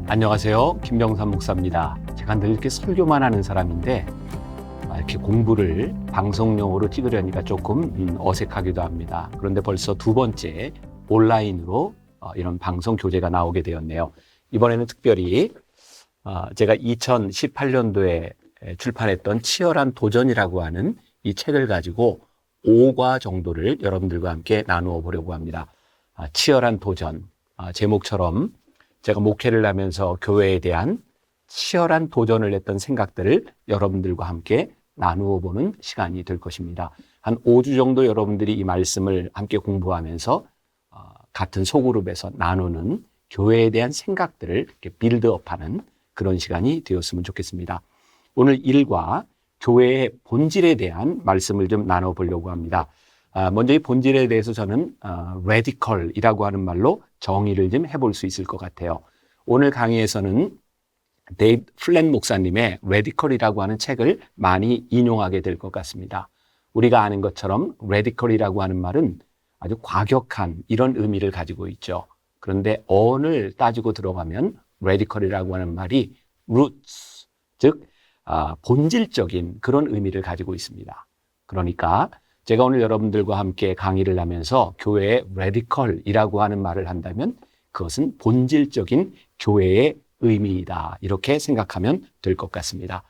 안녕하세요. 김병삼 목사입니다. 제가 늘 이렇게 설교만 하는 사람인데 이렇게 공부를 방송용으로 찍으려니까 조금 어색하기도 합니다. 그런데 벌써 두 번째 온라인으로 이런 방송 교재가 나오게 되었네요. 이번에는 특별히 제가 2018년도에 출판했던 치열한 도전이라고 하는 이 책을 가지고 5과 정도를 여러분들과 함께 나누어 보려고 합니다. 치열한 도전, 제목처럼 제가 목회를 하면서 교회에 대한 치열한 도전을 했던 생각들을 여러분들과 함께 나누어 보는 시간이 될 것입니다. 한 5주 정도 여러분들이 이 말씀을 함께 공부하면서 같은 소그룹에서 나누는 교회에 대한 생각들을 이렇게 빌드업하는 그런 시간이 되었으면 좋겠습니다. 오늘 1과 교회의 본질에 대한 말씀을 좀 나눠보려고 합니다. 먼저 이 본질에 대해서 저는 radical이라고 하는 말로 정의를 좀 해볼 수 있을 것 같아요. 오늘 강의에서는 데이비드 플랜 목사님의 radical이라고 하는 책을 많이 인용하게 될 것 같습니다. 우리가 아는 것처럼 radical이라고 하는 말은 아주 과격한 이런 의미를 가지고 있죠. 그런데 어원을 따지고 들어가면 radical이라고 하는 말이 roots, 즉 본질적인 그런 의미를 가지고 있습니다. 그러니까 제가 오늘 여러분들과 함께 강의를 하면서 교회의 radical이라고 하는 말을 한다면 그것은 본질적인 교회의 의미이다. 이렇게 생각하면 될 것 같습니다.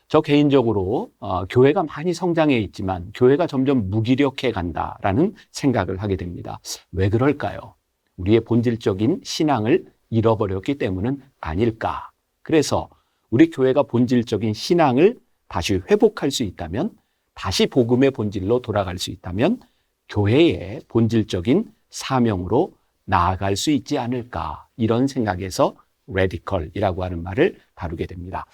저 개인적으로 교회가 많이 성장해 있지만 교회가 점점 무기력해 간다라는 생각을 하게 됩니다. 왜 그럴까요? 우리의 본질적인 신앙을 잃어버렸기 때문은 아닐까? 그래서 우리 교회가 본질적인 신앙을 다시 회복할 수 있다면, 다시 복음의 본질로 돌아갈 수 있다면 교회의 본질적인 사명으로 나아갈 수 있지 않을까, 이런 생각에서 radical이라고 하는 말을 다루게 됩니다.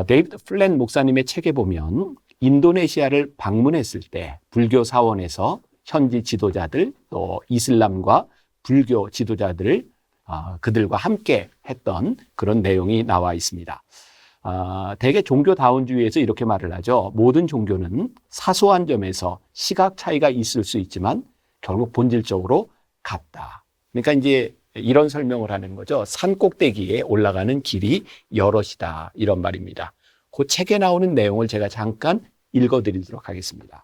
데이비드 플랜 목사님의 책에 보면 인도네시아를 방문했을 때 불교 사원에서 현지 지도자들 또 이슬람과 불교 지도자들을 그들과 함께 했던 그런 내용이 나와 있습니다. 대개 종교다원주의에서 이렇게 말을 하죠. 모든 종교는 사소한 점에서 시각 차이가 있을 수 있지만 결국 본질적으로 같다. 그러니까 이제 이런 설명을 하는 거죠. 산 꼭대기에 올라가는 길이 여럿이다, 이런 말입니다. 그 책에 나오는 내용을 제가 잠깐 읽어드리도록 하겠습니다.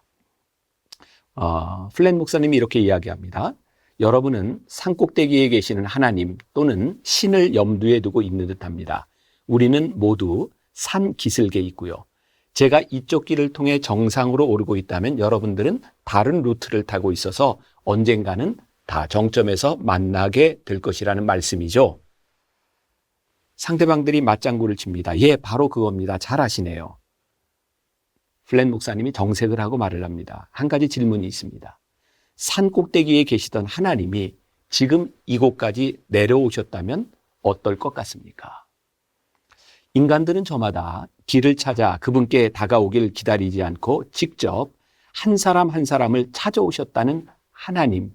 플랜 목사님이 이렇게 이야기합니다. 여러분은 산 꼭대기에 계시는 하나님 또는 신을 염두에 두고 있는 듯합니다. 우리는 모두 산 기슭에 있고요. 제가 이쪽 길을 통해 정상으로 오르고 있다면 여러분들은 다른 루트를 타고 있어서 언젠가는 다 정점에서 만나게 될 것이라는 말씀이죠. 상대방들이 맞장구를 칩니다. 예, 바로 그겁니다. 잘 아시네요. 플랜 목사님이 정색을 하고 말을 합니다. 한 가지 질문이 있습니다. 산 꼭대기에 계시던 하나님이 지금 이곳까지 내려오셨다면 어떨 것 같습니까? 인간들은 저마다 길을 찾아 그분께 다가오길 기다리지 않고 직접 한 사람 한 사람을 찾아오셨다는 하나님,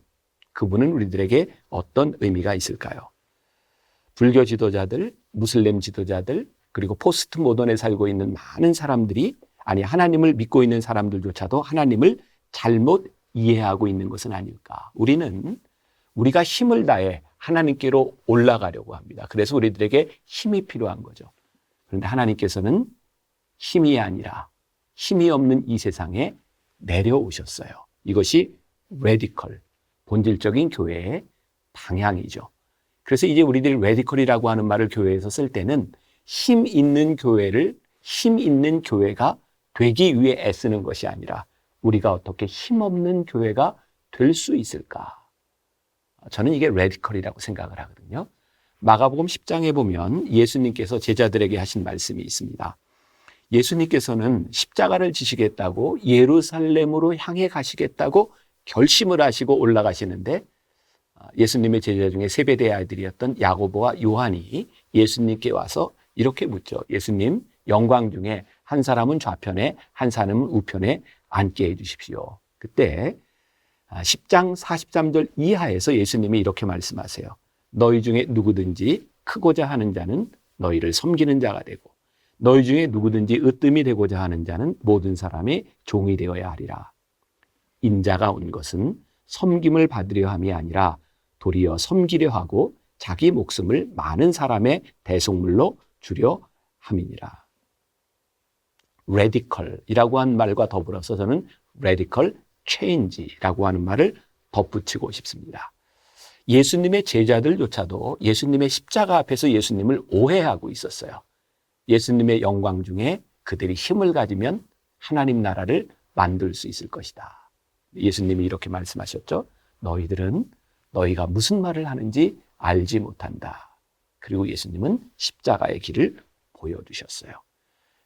그분은 우리들에게 어떤 의미가 있을까요? 불교 지도자들, 무슬림 지도자들, 그리고 포스트 모던에 살고 있는 많은 사람들이, 아니 하나님을 믿고 있는 사람들조차도 하나님을 잘못 이해하고 있는 것은 아닐까? 우리가 힘을 다해 하나님께로 올라가려고 합니다. 그래서 우리들에게 힘이 필요한 거죠. 그런데 하나님께서는 힘이 아니라 힘이 없는 이 세상에 내려오셨어요. 이것이 radical, 본질적인 교회의 방향이죠. 그래서 이제 우리들이 radical이라고 하는 말을 교회에서 쓸 때는 힘 있는 교회가 되기 위해 애쓰는 것이 아니라 우리가 어떻게 힘없는 교회가 될 수 있을까? 저는 이게 radical이라고 생각을 하거든요. 마가복음 10장에 보면 예수님께서 제자들에게 하신 말씀이 있습니다. 예수님께서는 십자가를 지시겠다고 예루살렘으로 향해 가시겠다고 결심을 하시고 올라가시는데 예수님의 제자 중에 세베대의 아이들이었던 야고보와 요한이 예수님께 와서 이렇게 묻죠. 예수님, 영광 중에 한 사람은 좌편에 한 사람은 우편에 앉게 해 주십시오. 그때 10장 43절 이하에서 예수님이 이렇게 말씀하세요. 너희 중에 누구든지 크고자 하는 자는 너희를 섬기는 자가 되고 너희 중에 누구든지 으뜸이 되고자 하는 자는 모든 사람의 종이 되어야 하리라. 인자가 온 것은 섬김을 받으려 함이 아니라 도리어 섬기려 하고 자기 목숨을 많은 사람의 대속물로 주려 함이니라. radical이라고 한 말과 더불어서 저는 radical change라고 하는 말을 덧붙이고 싶습니다. 예수님의 제자들조차도 예수님의 십자가 앞에서 예수님을 오해하고 있었어요. 예수님의 영광 중에 그들이 힘을 가지면 하나님 나라를 만들 수 있을 것이다. 예수님이 이렇게 말씀하셨죠. 너희들은 너희가 무슨 말을 하는지 알지 못한다. 그리고 예수님은 십자가의 길을 보여주셨어요.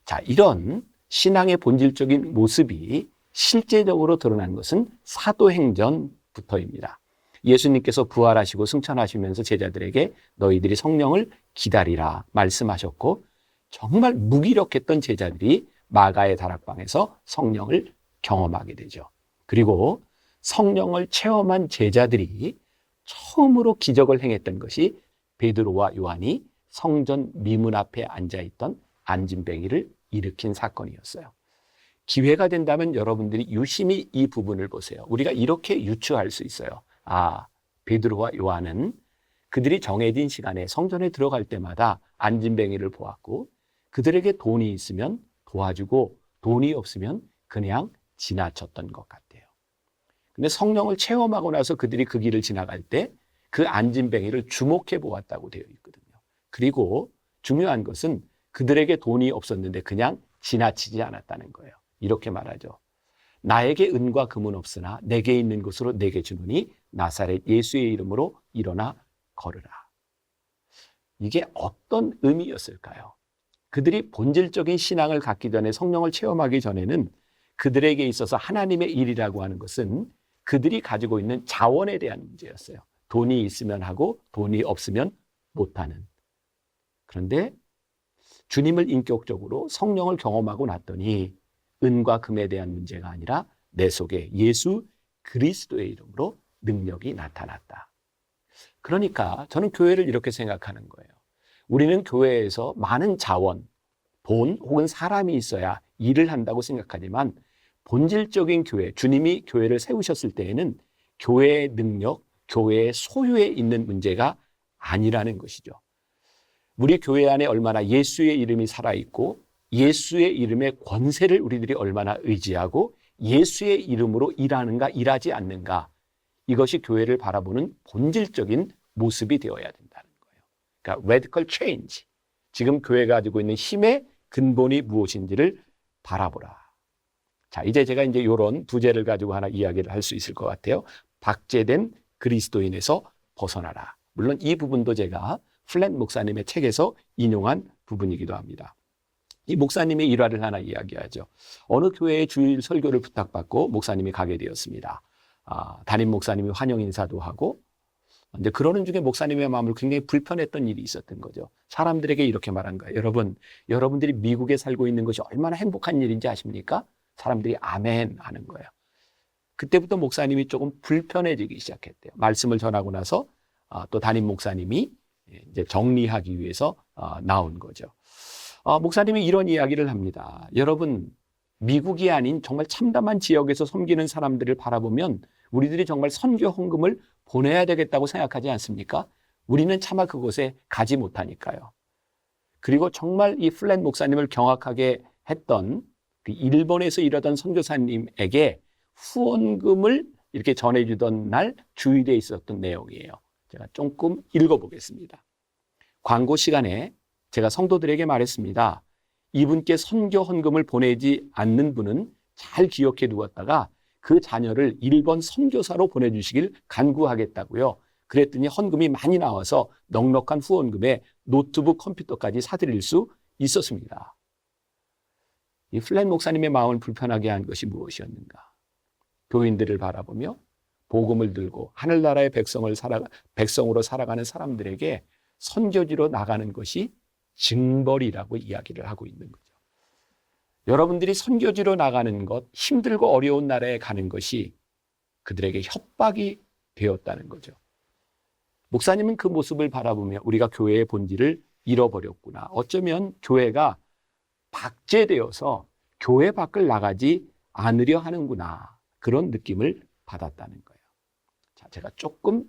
자, 이런 신앙의 본질적인 모습이 실제적으로 드러난 것은 사도행전부터입니다. 예수님께서 부활하시고 승천하시면서 제자들에게 너희들이 성령을 기다리라 말씀하셨고, 정말 무기력했던 제자들이 마가의 다락방에서 성령을 경험하게 되죠. 그리고 성령을 체험한 제자들이 처음으로 기적을 행했던 것이 베드로와 요한이 성전 미문 앞에 앉아있던 안진뱅이를 일으킨 사건이었어요. 기회가 된다면 여러분들이 유심히 이 부분을 보세요. 우리가 이렇게 유추할 수 있어요. 아, 베드로와 요한은 그들이 정해진 시간에 성전에 들어갈 때마다 안진뱅이를 보았고, 그들에게 돈이 있으면 도와주고 돈이 없으면 그냥 지나쳤던 것 같아요. 근데 성령을 체험하고 나서 그들이 그 길을 지나갈 때 그 안진뱅이를 주목해 보았다고 되어 있거든요. 그리고 중요한 것은 그들에게 돈이 없었는데 그냥 지나치지 않았다는 거예요. 이렇게 말하죠. 나에게 은과 금은 없으나 내게 있는 것으로 내게 주노니 나사렛 예수의 이름으로 일어나 걸으라. 이게 어떤 의미였을까요? 그들이 본질적인 신앙을 갖기 전에, 성령을 체험하기 전에는 그들에게 있어서 하나님의 일이라고 하는 것은 그들이 가지고 있는 자원에 대한 문제였어요. 돈이 있으면 하고 돈이 없으면 못하는. 그런데 주님을 인격적으로 성령을 경험하고 났더니 은과 금에 대한 문제가 아니라 내 속에 예수 그리스도의 이름으로 능력이 나타났다. 그러니까 저는 교회를 이렇게 생각하는 거예요. 우리는 교회에서 많은 자원, 돈 혹은 사람이 있어야 일을 한다고 생각하지만 본질적인 교회, 주님이 교회를 세우셨을 때에는 교회의 능력, 교회의 소유에 있는 문제가 아니라는 것이죠. 우리 교회 안에 얼마나 예수의 이름이 살아있고 예수의 이름의 권세를 우리들이 얼마나 의지하고 예수의 이름으로 일하는가 일하지 않는가, 이것이 교회를 바라보는 본질적인 모습이 되어야 된다는 거예요. 그러니까 radical change, 지금 교회가 가지고 있는 힘의 근본이 무엇인지를 바라보라. 자, 이제 제가 이런 부제를 가지고 하나 이야기를 할 수 있을 것 같아요. 박제된 그리스도인에서 벗어나라. 물론 이 부분도 제가 플랫 목사님의 책에서 인용한 부분이기도 합니다. 이 목사님의 일화를 하나 이야기하죠. 어느 교회에 주일 설교를 부탁받고 목사님이 가게 되었습니다. 담임 목사님이 환영 인사도 하고, 근데 그러는 중에 목사님의 마음을 굉장히 불편했던 일이 있었던 거죠. 사람들에게 이렇게 말한 거예요. 여러분들이 미국에 살고 있는 것이 얼마나 행복한 일인지 아십니까? 사람들이 아멘 하는 거예요. 그때부터 목사님이 조금 불편해지기 시작했대요. 말씀을 전하고 나서 또 담임 목사님이 이제 정리하기 위해서 나온 거죠. 목사님이 이런 이야기를 합니다. 여러분, 미국이 아닌 정말 참담한 지역에서 섬기는 사람들을 바라보면 우리들이 정말 선교 헌금을 보내야 되겠다고 생각하지 않습니까? 우리는 차마 그곳에 가지 못하니까요. 그리고 정말 이 플랫 목사님을 경악하게 했던 그 일본에서 일하던 선교사님에게 후원금을 이렇게 전해주던 날 주일에 있었던 내용이에요. 제가 조금 읽어보겠습니다. 광고 시간에 제가 성도들에게 말했습니다. 이분께 선교 헌금을 보내지 않는 분은 잘 기억해 두었다가 그 자녀를 일본 선교사로 보내주시길 간구하겠다고요. 그랬더니 헌금이 많이 나와서 넉넉한 후원금에 노트북 컴퓨터까지 사드릴 수 있었습니다. 이 플랫 목사님의 마음을 불편하게 한 것이 무엇이었는가? 교인들을 바라보며 복음을 들고 하늘나라의 백성으로 살아가는 사람들에게 선교지로 나가는 것이 징벌이라고 이야기를 하고 있는 거죠. 여러분들이 선교지로 나가는 것, 힘들고 어려운 나라에 가는 것이 그들에게 협박이 되었다는 거죠. 목사님은 그 모습을 바라보며 우리가 교회의 본질을 잃어버렸구나. 어쩌면 교회가 박제되어서 교회 밖을 나가지 않으려 하는구나. 그런 느낌을 받았다는 거예요. 자, 제가 조금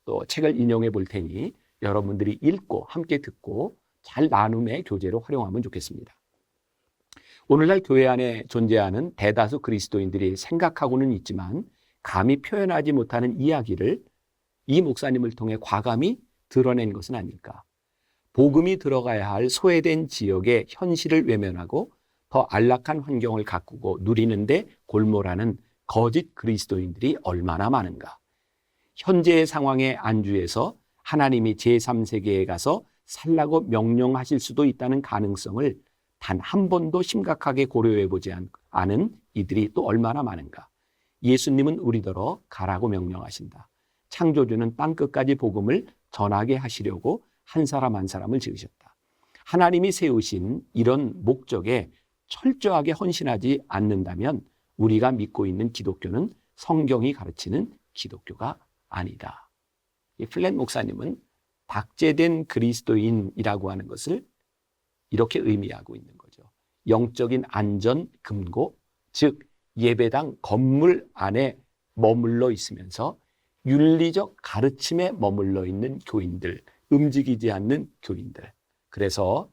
또 책을 인용해 볼 테니 여러분들이 읽고 함께 듣고 잘 나눔의 교재로 활용하면 좋겠습니다. 오늘날 교회 안에 존재하는 대다수 그리스도인들이 생각하고는 있지만 감히 표현하지 못하는 이야기를 이 목사님을 통해 과감히 드러낸 것은 아닐까. 복음이 들어가야 할 소외된 지역의 현실을 외면하고 더 안락한 환경을 가꾸고 누리는데 골몰하는 거짓 그리스도인들이 얼마나 많은가. 현재의 상황에 안주해서 하나님이 제3세계에 가서 살라고 명령하실 수도 있다는 가능성을 단 한 번도 심각하게 고려해 보지 않은 이들이 또 얼마나 많은가. 예수님은 우리더러 가라고 명령하신다. 창조주는 땅끝까지 복음을 전하게 하시려고 한 사람 한 사람을 지으셨다. 하나님이 세우신 이런 목적에 철저하게 헌신하지 않는다면 우리가 믿고 있는 기독교는 성경이 가르치는 기독교가 아니다. 이 플랫 목사님은 박제된 그리스도인이라고 하는 것을 이렇게 의미하고 있는 거죠. 영적인 안전 금고, 즉 예배당 건물 안에 머물러 있으면서 윤리적 가르침에 머물러 있는 교인들, 움직이지 않는 교인들. 그래서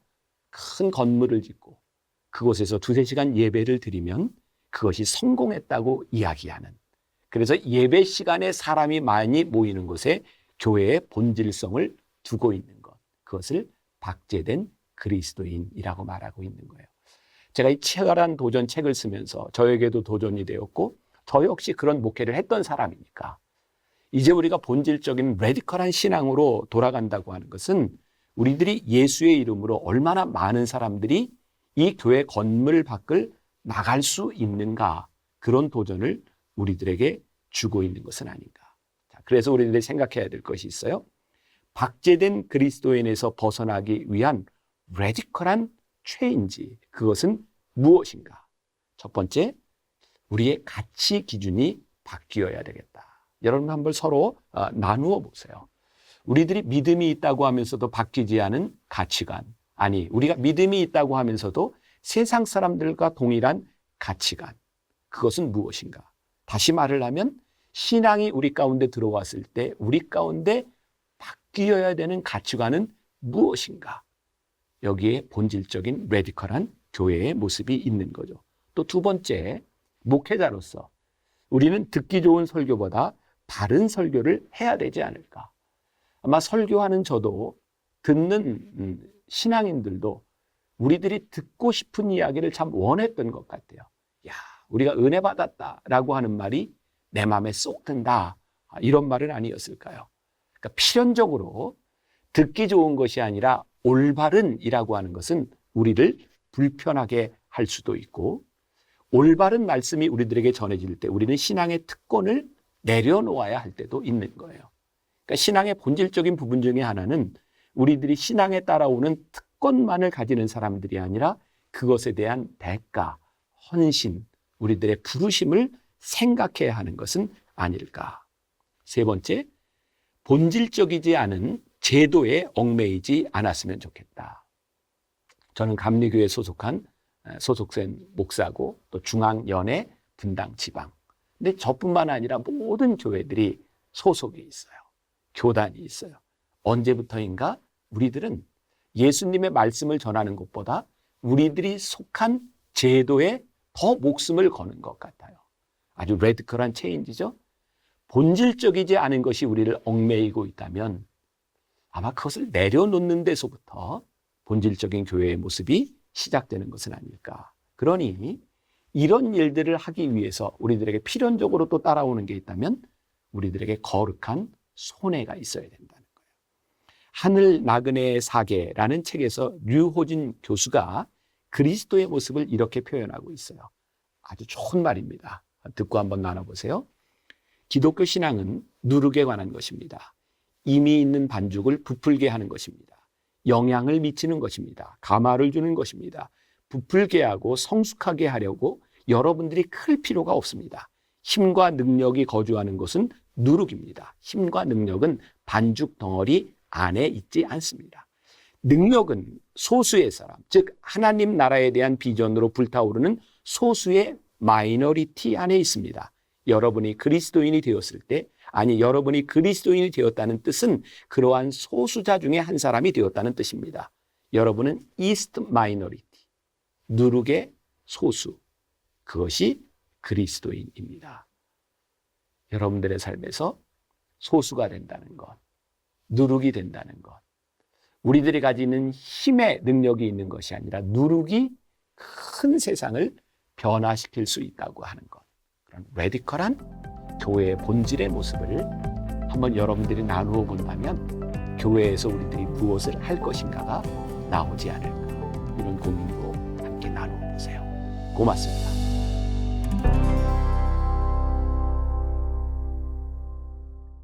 큰 건물을 짓고 그곳에서 2-3시간 예배를 드리면 그것이 성공했다고 이야기하는, 그래서 예배 시간에 사람이 많이 모이는 곳에 교회의 본질성을 두고 있는 것, 그것을 박제된 그리스도인이라고 말하고 있는 거예요. 제가 이 치열한 도전 책을 쓰면서 저에게도 도전이 되었고 저 역시 그런 목회를 했던 사람이니까 이제 우리가 본질적인 레디컬한 신앙으로 돌아간다고 하는 것은 우리들이 예수의 이름으로 얼마나 많은 사람들이 이 교회 건물 밖을 나갈 수 있는가, 그런 도전을 우리들에게 주고 있는 것은 아닌가. 그래서 우리들이 생각해야 될 것이 있어요. 박제된 그리스도인에서 벗어나기 위한 레디컬한 체인지, 그것은 무엇인가? 첫 번째, 우리의 가치 기준이 바뀌어야 되겠다. 여러분 한번 서로 나누어 보세요. 우리들이 믿음이 있다고 하면서도 바뀌지 않은 가치관, 아니 우리가 믿음이 있다고 하면서도 세상 사람들과 동일한 가치관, 그것은 무엇인가? 다시 말을 하면 신앙이 우리 가운데 들어왔을 때 우리 가운데 바뀌어야 되는 가치관은 무엇인가? 여기에 본질적인 레디컬한 교회의 모습이 있는 거죠. 또 두 번째, 목회자로서 우리는 듣기 좋은 설교보다 바른 설교를 해야 되지 않을까. 아마 설교하는 저도 듣는 신앙인들도 우리들이 듣고 싶은 이야기를 참 원했던 것 같아요. 야, 우리가 은혜 받았다라고 하는 말이 내 마음에 쏙 든다, 이런 말은 아니었을까요? 그러니까 필연적으로 듣기 좋은 것이 아니라 올바른이라고 하는 것은 우리를 불편하게 할 수도 있고, 올바른 말씀이 우리들에게 전해질 때 우리는 신앙의 특권을 내려놓아야 할 때도 있는 거예요. 그러니까 신앙의 본질적인 부분 중에 하나는 우리들이 신앙에 따라오는 특권만을 가지는 사람들이 아니라 그것에 대한 대가, 헌신, 우리들의 부르심을 생각해야 하는 것은 아닐까. 세 번째, 본질적이지 않은 제도에 얽매이지 않았으면 좋겠다. 저는 감리교회에 소속된 목사고 또 중앙연회, 분당, 지방. 근데 저뿐만 아니라 모든 교회들이 소속이 있어요. 교단이 있어요. 언제부터인가 우리들은 예수님의 말씀을 전하는 것보다 우리들이 속한 제도에 더 목숨을 거는 것 같아요. 아주 레디컬한 체인지죠. 본질적이지 않은 것이 우리를 얽매이고 있다면 아마 그것을 내려놓는 데서부터 본질적인 교회의 모습이 시작되는 것은 아닐까. 그러니 이런 일들을 하기 위해서 우리들에게 필연적으로 또 따라오는 게 있다면 우리들에게 거룩한 손해가 있어야 된다는 거예요. 하늘 나그네의 사계라는 책에서 류호진 교수가 그리스도의 모습을 이렇게 표현하고 있어요. 아주 좋은 말입니다. 듣고 한번 나눠보세요. 기독교 신앙은 누룩에 관한 것입니다. 이미 있는 반죽을 부풀게 하는 것입니다. 영향을 미치는 것입니다. 감화를 주는 것입니다. 부풀게 하고 성숙하게 하려고 여러분들이 클 필요가 없습니다. 힘과 능력이 거주하는 곳은 누룩입니다. 힘과 능력은 반죽 덩어리 안에 있지 않습니다. 능력은 소수의 사람, 즉 하나님 나라에 대한 비전으로 불타오르는 소수의 마이너리티 안에 있습니다. 여러분이 그리스도인이 되었을 때, 아니 여러분이 그리스도인이 되었다는 뜻은 그러한 소수자 중에 한 사람이 되었다는 뜻입니다. 여러분은 이스트 마이너리티, 누룩의 소수, 그것이 그리스도인입니다. 여러분들의 삶에서 소수가 된다는 것, 누룩이 된다는 것, 우리들이 가지는 힘의 능력이 있는 것이 아니라 누룩이 큰 세상을 변화시킬 수 있다고 하는 것, 그런 레디컬한 교회의 본질의 모습을 한번 여러분들이 나누어 본다면 교회에서 우리들이 무엇을 할 것인가가 나오지 않을까, 이런 고민도 함께 나누어 보세요. 고맙습니다.